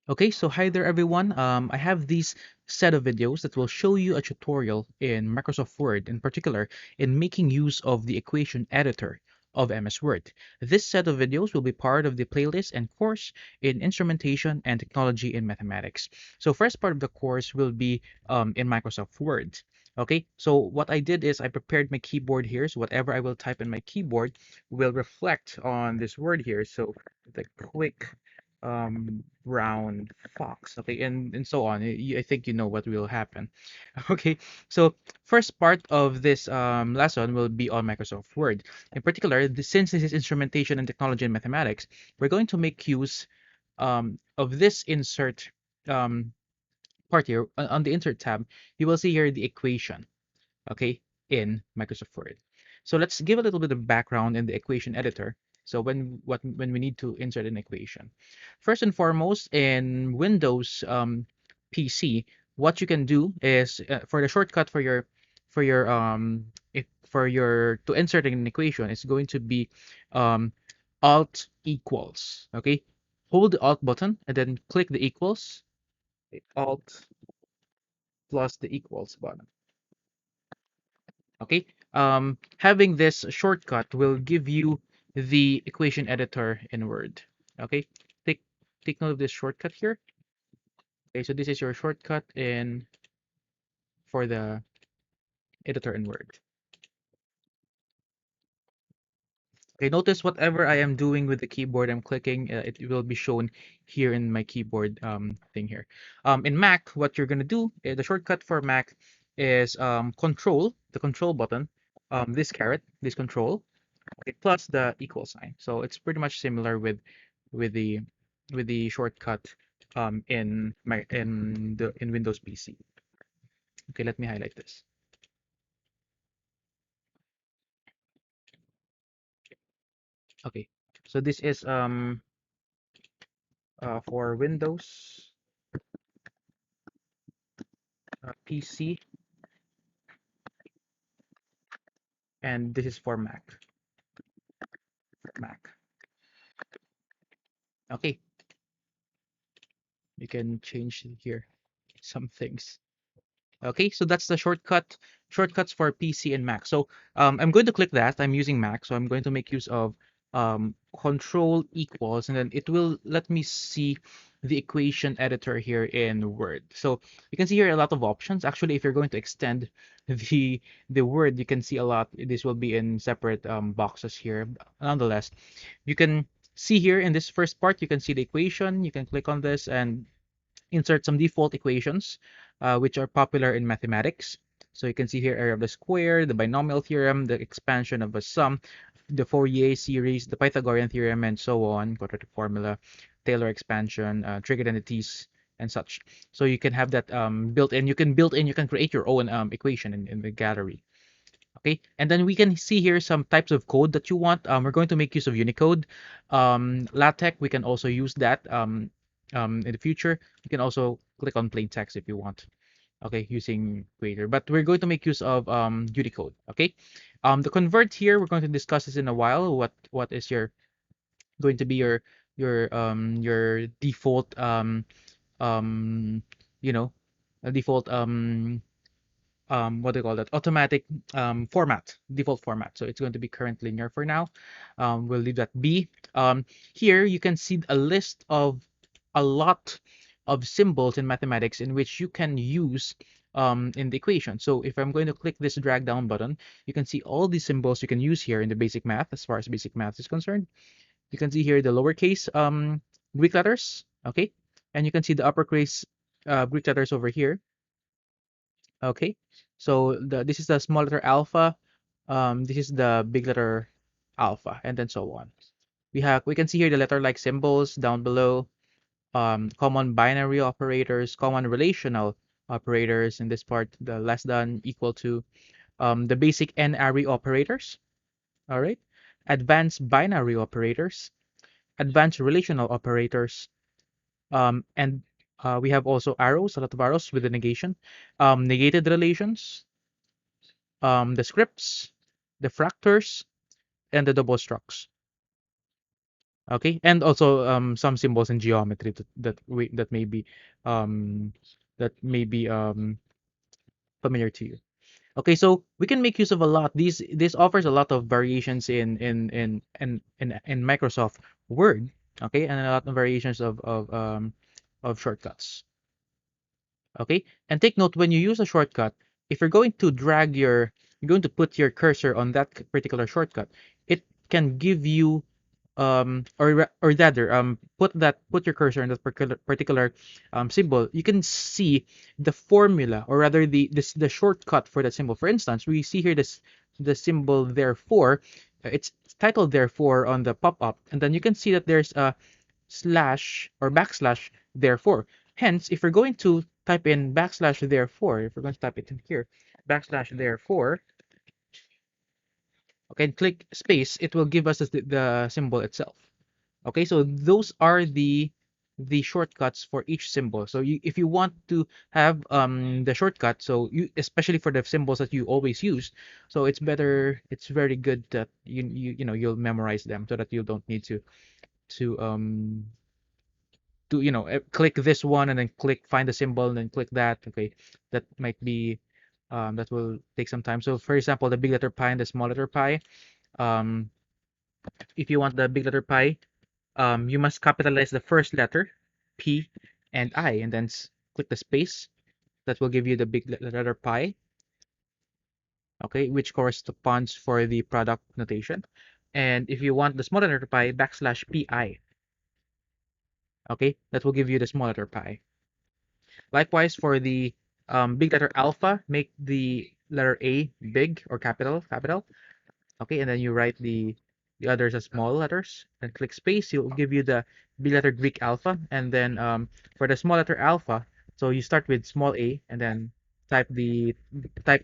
Okay, so hi there everyone. I have these set of videos that will show you a tutorial in Microsoft Word, in particular in making use of the equation editor of MS Word. This set of videos will be part of the playlist and course in Instrumentation and Technology in Mathematics. So first part of the course will be in Microsoft Word. Okay, so what I did is I prepared my keyboard here, so whatever I will type in my keyboard will reflect on this word here. So the quick brown fox, okay, and so on. I think you know what will happen. Okay, so first part of this lesson will be on Microsoft Word. In particular, since this is instrumentation and technology and mathematics, we're going to make use of this insert um, part here. On the insert tab, you will see here the equation, okay, in Microsoft Word. So let's give a little bit of background in the equation editor. So when we need to insert an equation, first and foremost in Windows PC, what you can do is for the shortcut for your if for your to insert an equation, it's going to be um, Alt equals. Okay, hold the Alt button and then click the equals. Alt plus the equals button. Okay, having this shortcut will give you the equation editor in Word. Okay, take take note of this shortcut here. Okay, so this is your shortcut in for the editor in Word. Okay, notice whatever I am doing with the keyboard, I'm clicking, it will be shown here in my keyboard thing here. In Mac, what you're gonna do, the shortcut for Mac is Control, the Control button, this caret, this Control, okay, plus the equal sign. So it's pretty much similar with the with the shortcut in Windows PC. Okay, let me highlight this. Okay, so this is for Windows PC, and this is for Mac. Mac. Okay, you can change here some things. Okay, so that's the shortcuts for PC and Mac. So I'm going to click that. I'm using Mac, so I'm going to make use of Control equals, and then it will let me see the equation editor here in Word. So you can see here a lot of options. Actually, if you're going to extend the Word, you can see a lot. This will be in separate boxes here. Nonetheless, you can see here in this first part, you can see the equation. You can click on this and insert some default equations, which are popular in mathematics. So you can see here area of the square, the binomial theorem, the expansion of a sum, the Fourier series, the Pythagorean theorem, and so on, quadratic formula, Taylor expansion, trig identities, and such. So you can have that built in. You can create your own equation in the gallery. Okay, and then we can see here some types of code that you want. We're going to make use of Unicode. LaTeX, we can also use that in the future. You can also click on plain text if you want. Okay, using Creator, but we're going to make use of Unicode. Okay, the convert here, we're going to discuss this in a while. What is your going to be your default um you know a default what do you call that, automatic format, default format. So it's going to be current linear for now. We'll leave that be. Here you can see a list of a lot of symbols in mathematics in which you can use in the equation. So if I'm going to click this drag down button, you can see all these symbols you can use here in the basic math. As far as basic math is concerned, you can see here the lowercase Greek letters, okay, and you can see the uppercase Greek letters over here. Okay, so this is the small letter alpha, this is the big letter alpha, and then so on. We can see here the letter like symbols down below, common binary operators, common relational operators in this part, the less than, equal to, the basic n-ary operators, all right, advanced binary operators, advanced relational operators, and we have also arrows, a lot of arrows with the negation, negated relations, the scripts, the fractors, and the double structs. Okay, and also some symbols in geometry that may be um that may be familiar to you. Okay, so we can make use of a lot. This offers a lot of variations in Microsoft Word. Okay, and a lot of variations of shortcuts. Okay, and take note when you use a shortcut, if you're going to you're going to put your cursor on that particular shortcut, it can give you or rather put your cursor on that particular symbol. You can see the formula, or rather the shortcut for that symbol. For instance, we see here the symbol therefore. It's titled therefore on the pop-up, and then you can see that there's a slash or backslash therefore. Hence, if we're going to type in backslash therefore, if we're going to type it in here, backslash therefore, okay, and click space, it will give us the symbol itself. Okay, so those are the shortcuts for each symbol. So if you want to have the shortcut, so you especially for the symbols that you always use, so it's very good that you'll memorize them so that you don't need to click this one and then click find the symbol and then click that. Okay, that might be that will take some time. So for example, the big letter pi and the small letter pi. Um, if you want the big letter pi, you must capitalize the first letter, P and I, and then click the space. That will give you the big letter pi, okay, which corresponds for the product notation. And if you want the small letter pi, backslash pi, okay, that will give you the small letter pi. Likewise, for the big letter alpha, make the letter A big or capital. Okay, and then you write the others as small letters. Then click space. It will give you the big letter Greek alpha, and then for the small letter alpha, so you start with small a and then type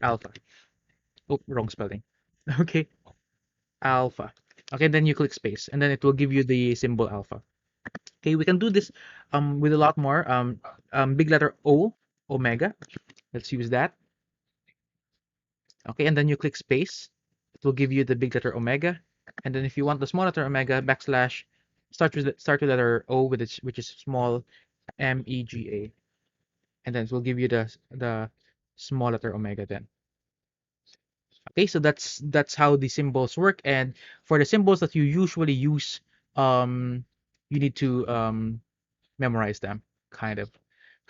alpha. Oh, wrong spelling. Okay, alpha. Okay, then you click space, and then it will give you the symbol alpha. Okay, we can do this with a lot more. Big letter O, omega. Let's use that. Okay, and then you click space. It will give you the big letter omega. And then if you want the small letter omega, backslash, start with letter O with which is small MEGA. And then it will give you the small letter omega then. Okay, so that's how the symbols work. And for the symbols that you usually use, you need to memorize them, kind of.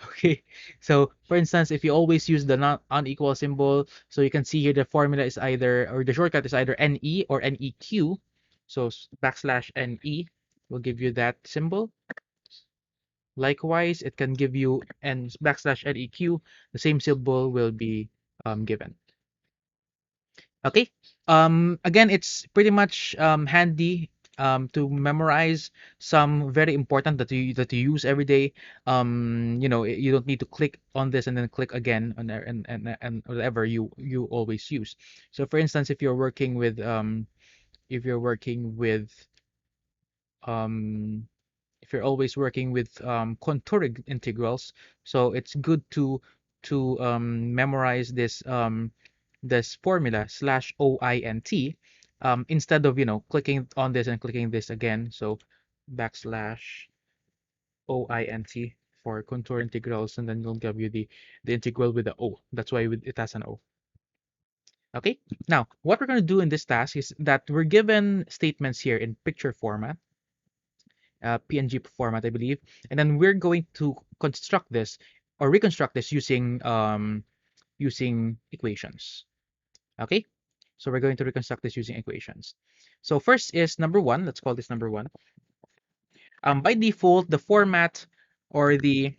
Okay, so for instance, if you always use the non unequal symbol, so you can see here the formula is either, or the shortcut is either NE or NEQ. So backslash NE will give you that symbol. Likewise, it can give you N backslash NEQ, the same symbol will be given. Okay. Again, it's pretty much handy to memorize some very important that you use every day. You don't need to click on this and then click again on there and whatever you always use. So for instance, if you're working with um if you're always working with contour integrals, so it's good to memorize this formula slash OINT instead of clicking on this and clicking this again. So backslash OINT for contour integrals, and then it'll give you the integral with the O. That's why it has an O. Okay, now what we're going to do in this task is that we're given statements here in picture format, PNG format, I believe, and then we're going to construct this or reconstruct this using equations. Okay, so we're going to reconstruct this using equations. So first is number one. Let's call this number one. By default, the format or the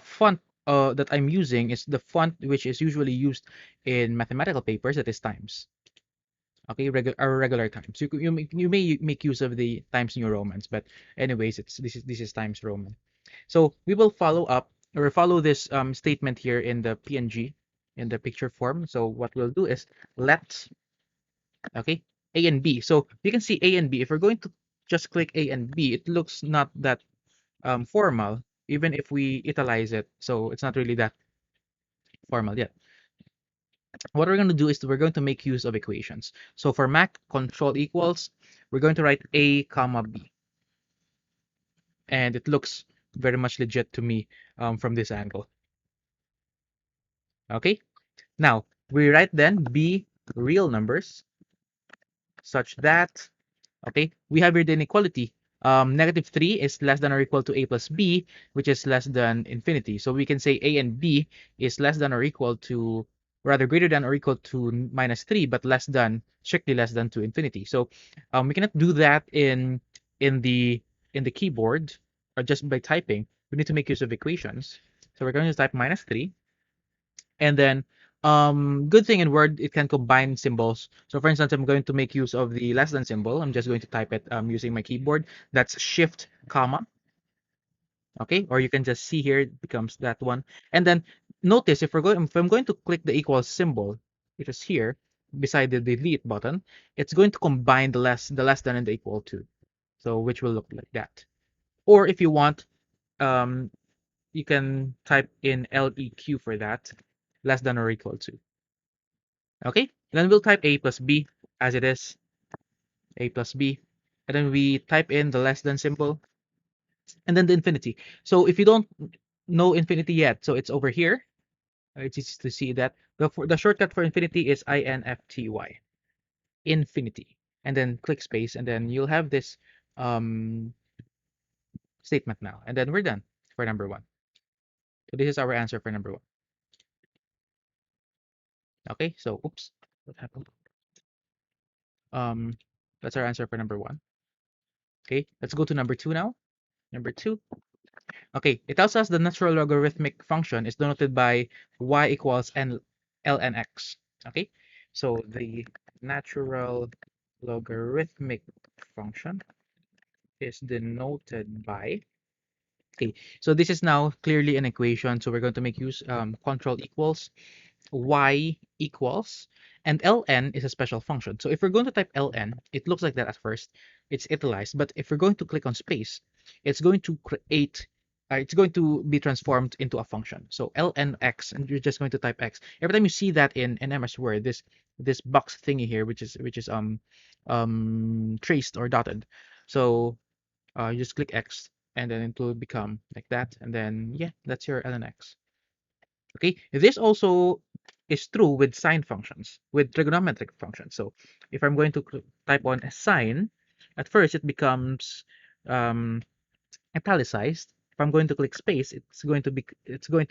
font that I'm using is the font which is usually used in mathematical papers, that is Times. Okay, regular Times. You may make use of the Times New Romans, but anyways, this is Times Roman. So we will follow this statement here in the PNG in the picture form. So what we'll do is let okay A and B. So you can see A and B. If we're going to just click A and B, it looks not that formal, even if we italize it. So it's not really that formal yet. What we're going to do is we're going to make use of equations. So for Mac, control equals. we're going to write a comma b, and it looks very much legit to me from this angle. Okay, now we write then b real numbers such that, okay, we have here the inequality. -3 is less than or equal to a plus b, which is less than infinity. So we can say a and b is less than or equal to, rather greater than or equal to -3, but less than, strictly less than to infinity. So we cannot do that in the in the keyboard or just by typing. We need to make use of equations. So we're going to type -3. And then good thing in Word, it can combine symbols. So for instance, I'm going to make use of the less than symbol. I'm just going to type it using my keyboard. That's shift comma. Okay, or you can just see here it becomes that one. And then notice if I'm going to click the equal symbol, which is here beside the delete button, it's going to combine the less than and the equal to. So which will look like that. Or if you want, um, you can type in LEQ for that, less than or equal to. Okay, then we'll type a plus b as it is, a plus b, and then we type in the less than symbol, and then the infinity. So if you don't know infinity yet, so it's over here. It's easy to see that the shortcut for infinity is INFTY, infinity, and then click space, and then you'll have this statement now, and then we're done for number 1. So this is our answer for number 1. Okay, so oops, what happened? Um, that's our answer for number 1. Okay, let's go to number 2 now. Number 2. Okay, it tells us the natural logarithmic function is denoted by y equals ln x. Okay, so the natural logarithmic function is denoted by, okay, so this is now clearly an equation. So we're going to make use control equals y equals, and ln is a special function. So if we're going to type ln, it looks like that at first. It's italicized, but if we're going to click on space, it's going to create, it's going to be transformed into a function. So ln x, and you're just going to type x. Every time you see that in MS Word, this box thingy here, which is traced or dotted. So you just click x, and then it will become like that, and then yeah, that's your ln x. Okay, this also is true with sine functions, with trigonometric functions. So if I'm going to type on a sine, at first it becomes um, italicized. If I'm going to click space, it's going to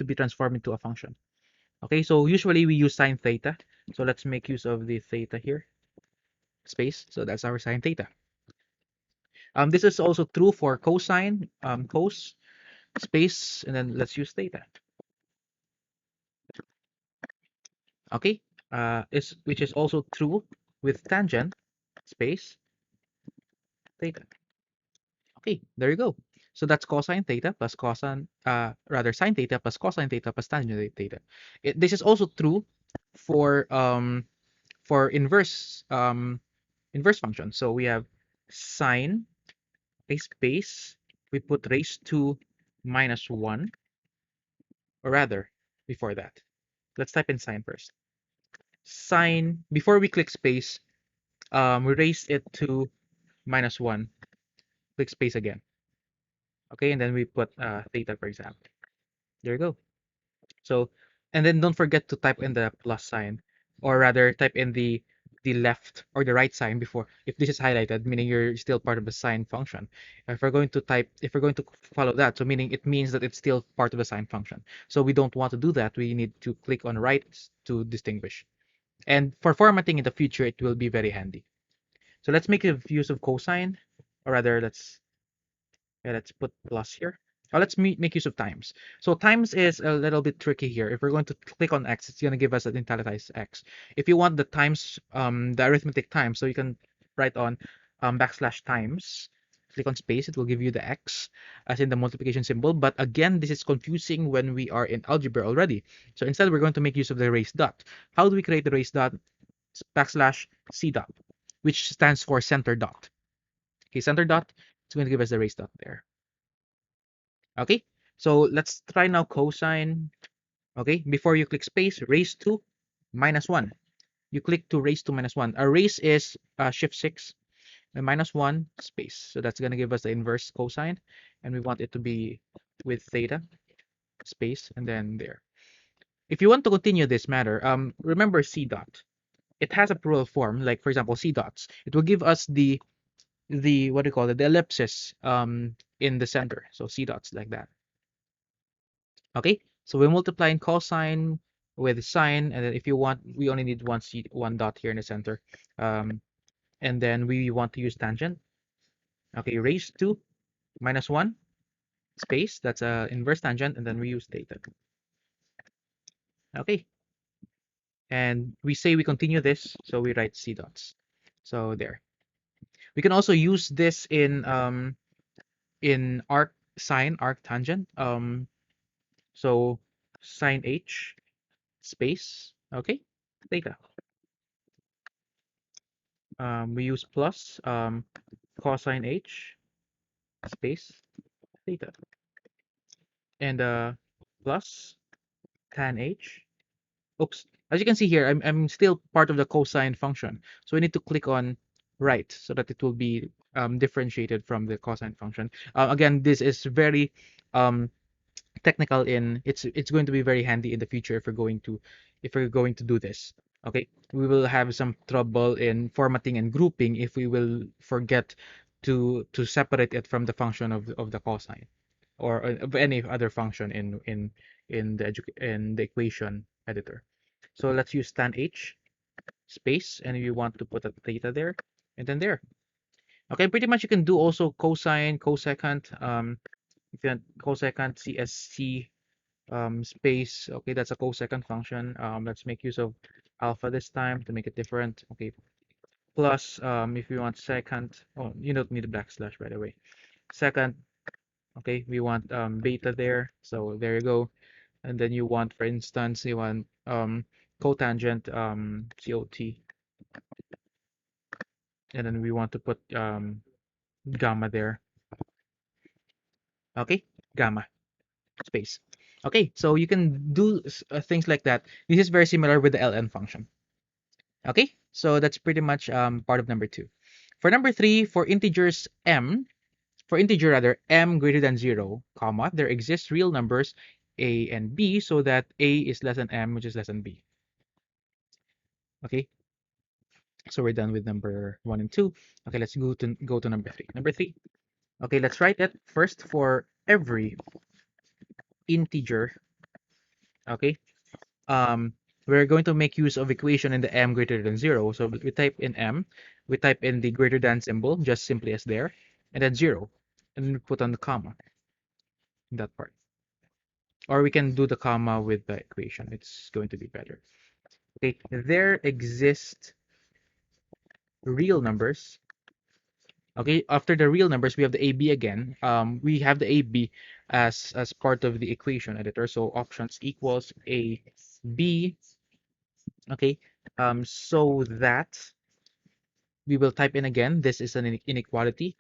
be transformed into a function. Okay, so usually we use sine theta. So let's make use of the theta here, space. So that's our sine theta. This is also true for cosine, cos, space, and then let's use theta. Okay, which is also true with tangent, space, theta. Okay, there you go. So that's cosine theta plus cosine, rather sine theta plus cosine theta plus tangent theta. This is also true for inverse functions. So we have sine a space, we put raised to -1, or rather before that. Let's type in sine first. Sine, before we click space, we raise it to -1. Click space again. Okay, and then we put theta, for example. There you go. So, and then don't forget to type in the plus sign, or rather type in the left or the right sign before, if this is highlighted, meaning you're still part of the sine function. If we're going to follow that, so meaning it means that it's still part of the sine function. So we don't want to do that. We need to click on right to distinguish. And for formatting in the future, it will be very handy. So let's make use of cosine, or rather let's put plus here. Let's make use of times. So times is a little bit tricky here. If we're going to click on x, it's going to give us an italicized x. If you want the times, the arithmetic times, so you can write on \times. Click on space, it will give you the x as in the multiplication symbol. But again, this is confusing when we are in algebra already. So instead, we're going to make use of the raised dot. How do we create the raised dot? \c dot, which stands for center dot. Okay, center dot, it's going to give us the raised dot there. Okay, so let's try now cosine. Okay, before you click space, raise to -1. You click to raise to -1. A raise is shift 6. and -1 space. So that's going to give us the inverse cosine, and we want it to be with theta space, and then there. If you want to continue this matter, remember C dot. It has a plural form, like for example, C dots. It will give us the what do you call it, the ellipsis in the center. So C dots like that. Okay, so we're multiplying cosine with sine, and then if you want, we only need one dot here in the center. And then we want to use tangent. Okay, raised to -1 space. That's a inverse tangent, and then we use theta. Okay, and we say we continue this, so we write C dots. So there. We can also use this in arc sine, arc tangent. So sine h space. Okay, theta. We use plus cosine h space theta, and plus tan h. Oops. As you can see here, I'm still part of the cosine function. So we need to click on right so that it will be differentiated from the cosine function. Again, this is very um, technical in it's going to be very handy in the future if we're going to do this. Okay, we will have some trouble in formatting and grouping if we will forget to separate it from the function of the cosine or of any other function in the equation editor. So let's use tan h space, and you want to put a theta there, and then there. Okay, pretty much you can do also cosine, cosecant, if you want cosecant CSC space. Okay, that's a cosecant function. Let's make use of alpha this time to make it different. Okay, plus if you want second, oh, you don't need a backslash by the way. Second, okay, we want beta there. So there you go. And then you want, for instance, you want cotangent COT, and then we want to put gamma there. Okay, gamma space. Okay, so you can do things like that. This is very similar with the ln function. Okay, so that's pretty much part of number 2. For number 3, for integer rather, m greater than 0, comma, there exist real numbers a and b so that a is less than m, which is less than b. Okay, so we're done with number 1 and 2. Okay, let's go to number 3. Number 3. Okay, let's write it first for every integer. Okay, we're going to make use of equation in the m greater than 0. So we type in m, we type in the greater than symbol, just simply as there, and then 0, and then we put on the comma in that part. Or we can do the comma with the equation. It's going to be better. Okay, there exist real numbers. Okay, after the real numbers, we have the AB again. We have the AB as part of the equation editor. So options equals AB. Okay, so that we will type in again. This is an inequality.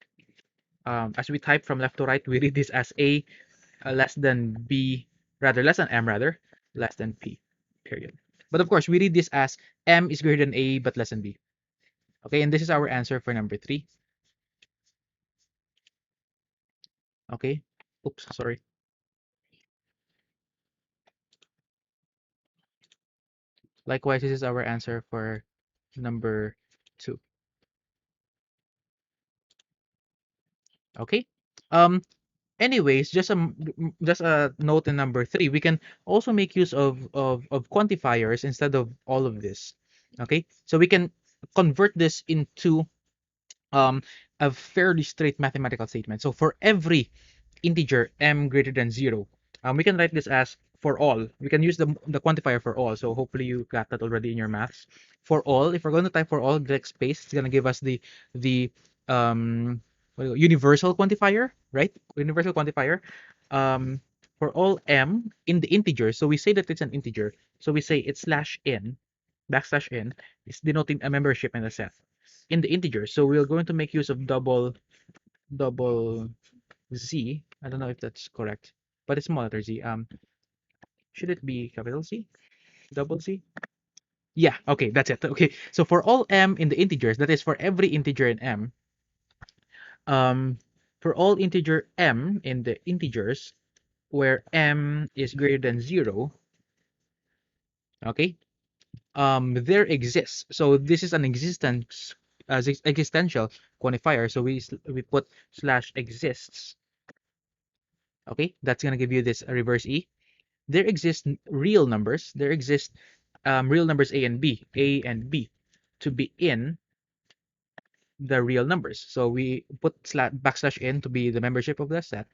As we type from left to right, we read this as A less than B, rather less than M, rather less than P, period. But of course, we read this as M is greater than A but less than B. Okay, and this is our answer for number 3. Okay, oops, sorry. Likewise, this is our answer for number 2. Okay. Anyways, just a note in number 3. We can also make use of quantifiers instead of all of this. Okay, so we can convert this into a fairly straight mathematical statement. So for every integer m greater than 0, we can write this as for all. We can use the quantifier for all. So hopefully you got that already in your maths. For all, if we're going to type for all, direct space, it's going to give us the um universal quantifier, right? Universal quantifier for all m in the integer. So we say that it's an integer. So we say it's /n, \n is denoting a membership in a set in the integer. So we're going to make use of double Z. I don't know if that's correct, but it's small letter Z. Should it be capital Z? Double Z? Yeah, okay, that's it. Okay, so for all m in the integers, that is for every integer in m, For all integer m in the integers, where m is greater than 0, okay, there exists. So this is an existential quantifier. So we put slash exists. Okay, that's gonna give you this reverse e. There exist real numbers. There exist real numbers a and b, to be in the real numbers. So we put backslash in to be the membership of the set,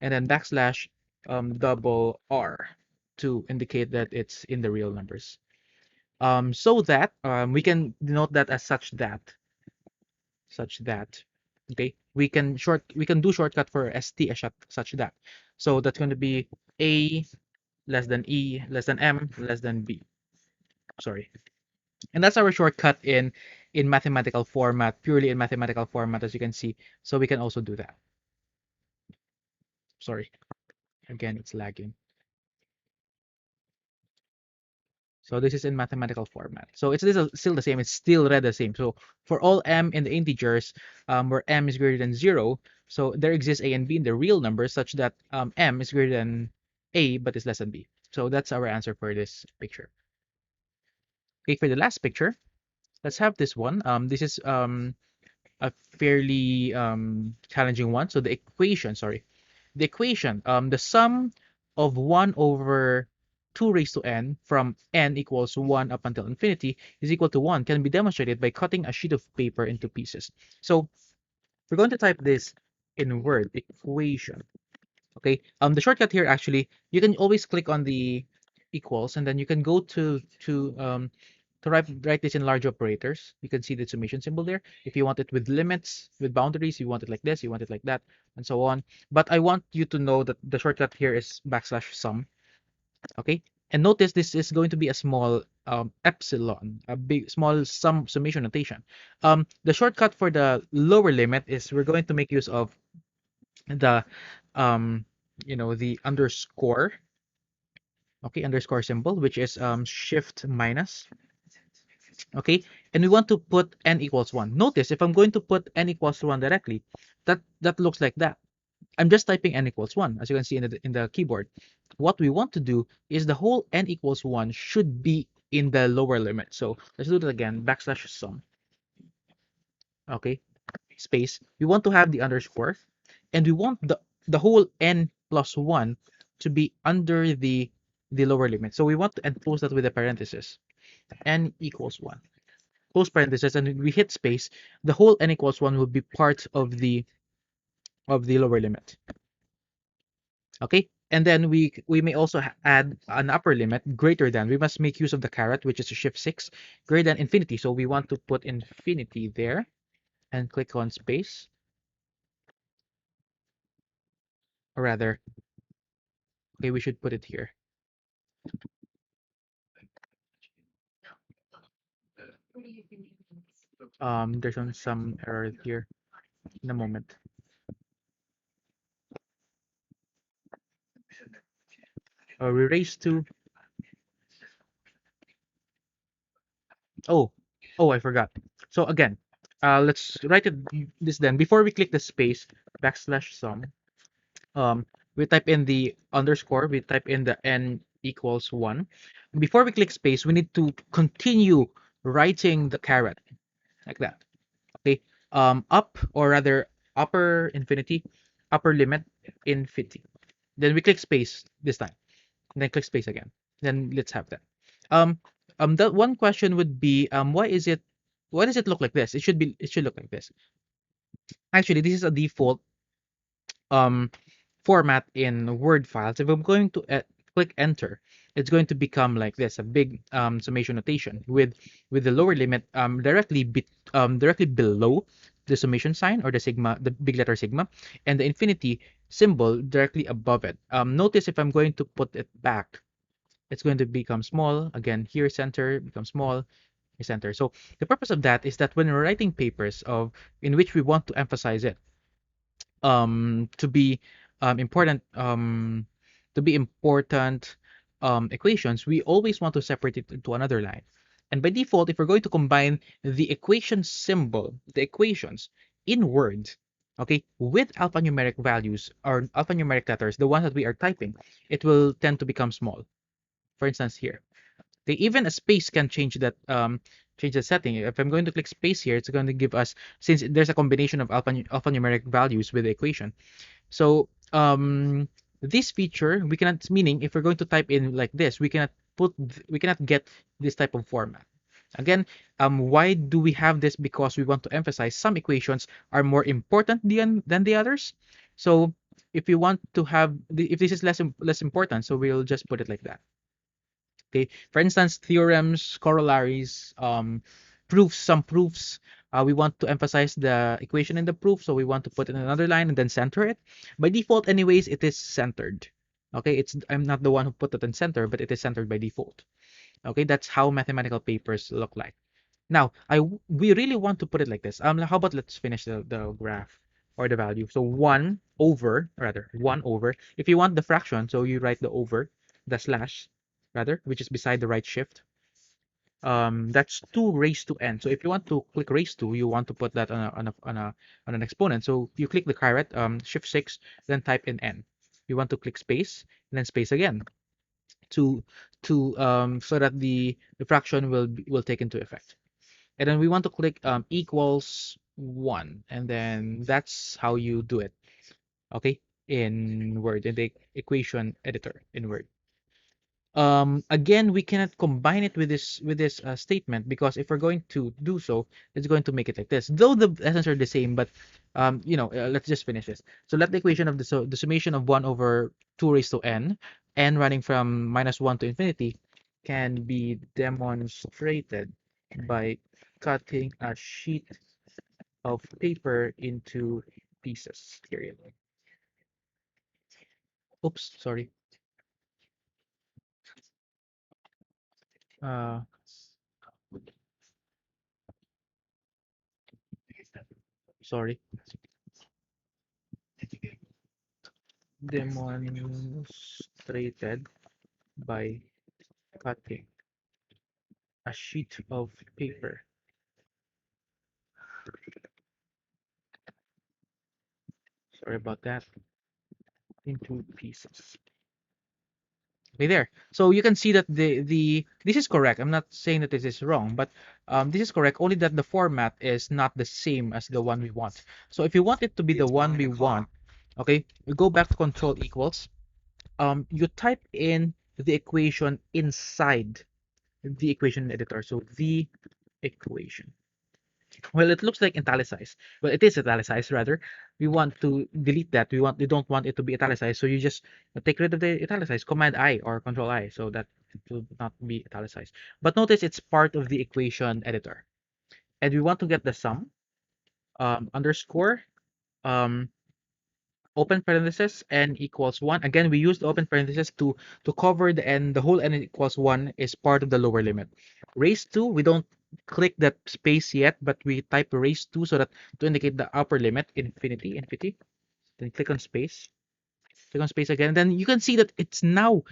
and then backslash double r to indicate that it's in the real numbers. So that we can denote that as such that, okay, we can do shortcut for st as such that. So that's going to be a less than e less than m less than b. Sorry. And that's our shortcut in mathematical format, purely in mathematical format, as you can see. So we can also do that. Sorry, again, it's lagging. So this is in mathematical format. So it's still the same. It's still read the same. So for all m in the integers, where m is greater than 0, so there exists a and b in the real numbers such that m is greater than a but is less than b. So that's our answer for this picture. Okay, for the last picture, let's have this one. This is a fairly challenging one. So the equation, sorry, the equation, the sum of 1 over 2 raised to n from n equals 1 up until infinity is equal to 1 can be demonstrated by cutting a sheet of paper into pieces. So we're going to type this in Word, equation. Okay, the shortcut here, actually, you can always click on the equals, and then you can go to write this in large operators. You can see the summation symbol there. If you want it with limits, with boundaries, you want it like this, you want it like that, and so on. But I want you to know that the shortcut here is backslash sum. Okay, and notice this is going to be a small epsilon, a big small summation notation. The shortcut for the lower limit is we're going to make use of the the underscore, okay, underscore symbol, which is shift minus. Okay, and we want to put n equals 1. Notice if I'm going to put n equals 1 directly, that looks like that. I'm just typing n equals 1, as you can see in the keyboard. What we want to do is the whole n equals 1 should be in the lower limit. So let's do that again, backslash sum. Okay, space. We want to have the underscore, and we want the whole n plus 1 to be under the lower limit. So we want to enclose that with a parenthesis. N equals 1. Close parenthesis, and we hit space. The whole n equals 1 will be part of the lower limit. Okay, and then we may also add an upper limit greater than. We must make use of the caret, which is a shift 6, greater than infinity. So we want to put infinity there and click on space. Or rather, okay, we should put it here. There's some error here in a moment. We raised to. Oh, I forgot. So again, let's write this then. Before we click the space, backslash sum, we type in the underscore, we type in the n equals 1. Before we click space, we need to continue writing the caret like that. Okay, up, or rather upper infinity, upper limit infinity. Then we click space this time, and then click space again. Then let's have that. That one question would be, why does it look like this? It should look like this. Actually, this is a default um format in Word files. If I'm going to click enter, it's going to become like this, a big summation notation with the lower limit directly below the summation sign, or the sigma, the big letter sigma, and the infinity symbol directly above it. Notice if I'm going to put it back, it's going to become small. Again, here center, become small, center. So the purpose of that is that when we're writing papers in which we want to emphasize it to be important equations, we always want to separate it into another line. And by default, if we're going to combine the equation symbol, the equations in Word, Okay, with alphanumeric values or alphanumeric letters, the ones that we are typing, it will tend to become small. For instance, here, even a space can change the setting. If I'm going to click space here, it's going to give us, since there's a combination of alphanumeric values with the equation. So this feature we cannot, meaning if we're going to type in like this, we cannot get this type of format. Again, why do we have this? Because we want to emphasize some equations are more important than the others. So if we want to have, if this is less important, so we'll just put it like that. Okay, for instance, theorems, corollaries, proofs, some proofs. We want to emphasize the equation in the proof, so we want to put in another line and then center it. By default, anyways, it is centered. Okay, I'm not the one who put it in center, but it is centered by default. Okay, that's how mathematical papers look like. Now, we really want to put it like this. How about let's finish the graph or the value. So 1 over, rather 1 over. If you want the fraction, so you write the over, the slash, rather, which is beside the right shift. That's 2 raised to n. So if you want to click raised to, you want to put that on an exponent. So you click the caret, shift 6, then type in n. You want to click space, and then space again to so that the fraction will take into effect. And then we want to click equals 1, and then that's how you do it. Okay, in Word, in the equation editor in Word. Again, we cannot combine it with this statement, because if we're going to do so, it's going to make it like this, though the essence are the same. But let's just finish this. So let the equation of the summation of 1 over 2 raised to n running from -1 to infinity, can be demonstrated by cutting a sheet of paper into pieces, period. Oops, sorry. uh Sorry. Demonstrated by cutting a sheet of paper, sorry about that, into pieces. Okay, there. So you can see that this is correct. I'm not saying that this is wrong, but this is correct, only that the format is not the same as the one we want. So if you want it to be the one we want, okay, we go back to control equals. You type in the equation inside the equation editor. So the equation. Well, it looks like italicized. Well, it is italicized rather. We want to delete that. We don't want it to be italicized. So you just take rid of the italicized, Command I or Control I, so that it will not be italicized. But notice it's part of the equation editor. And we want to get the sum, underscore, um, open parenthesis, n equals 1. Again, we use the open parenthesis to cover the n. The whole n equals 1 is part of the lower limit. Raised to, we don't click that space yet, but we type raised to, so that to indicate the upper limit, infinity. Then click on space. Click on space again. Then you can see that it's now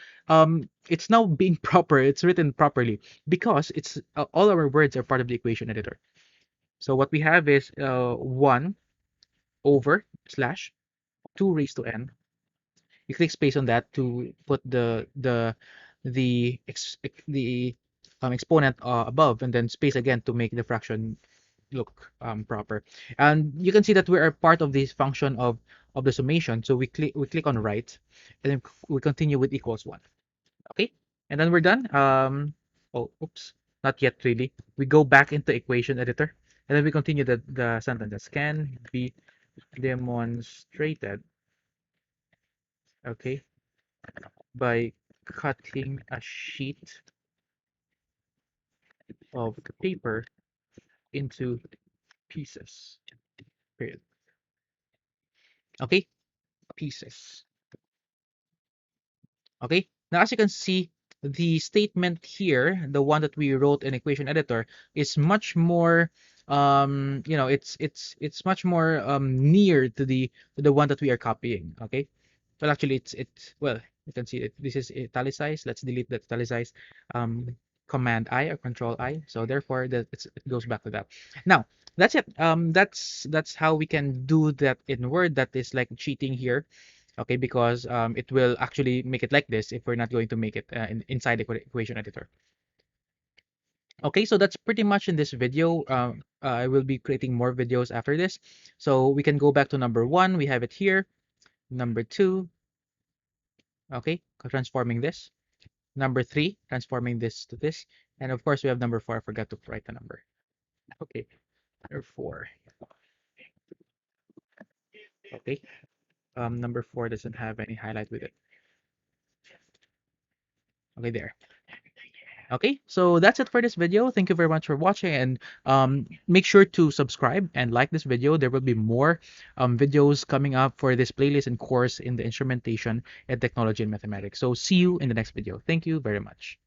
being proper. It's written properly because it's all our words are part of the equation editor. So what we have is 1 over slash 2 raised to n. You click space on that to put the exponent above, and then space again to make the fraction look proper. And you can see that we are part of this function of the summation. So we click on right, and then we continue with equals 1. Okay, and then we're done. Oh, oops, not yet really. We go back into equation editor, and then we continue the sentence. Can be demonstrated, okay, by cutting a sheet of paper into pieces, period. Okay, pieces. Okay, now as you can see, the statement here, the one that we wrote in equation editor, is much more it's much more near to the one that we are copying. Okay, well, actually, it's well, you can see it. This is italicized. Let's delete that italicized. Command I or Control I. So therefore, it goes back to that. Now that's it. That's how we can do that in Word. That is like cheating here, okay? Because it will actually make it like this if we're not going to make it inside the equation editor. Okay, so that's pretty much in this video. I will be creating more videos after this. So we can go back to number 1. We have it here. Number 2, okay, transforming this. Number 3, transforming this to this. And of course, we have number 4. I forgot to write the number. Okay, number 4. Okay, number 4 doesn't have any highlight with it. Okay, there. Okay, so that's it for this video. Thank you very much for watching, and make sure to subscribe and like this video. There will be more videos coming up for this playlist and course in the instrumentation and technology and mathematics. So see you in the next video. Thank you very much.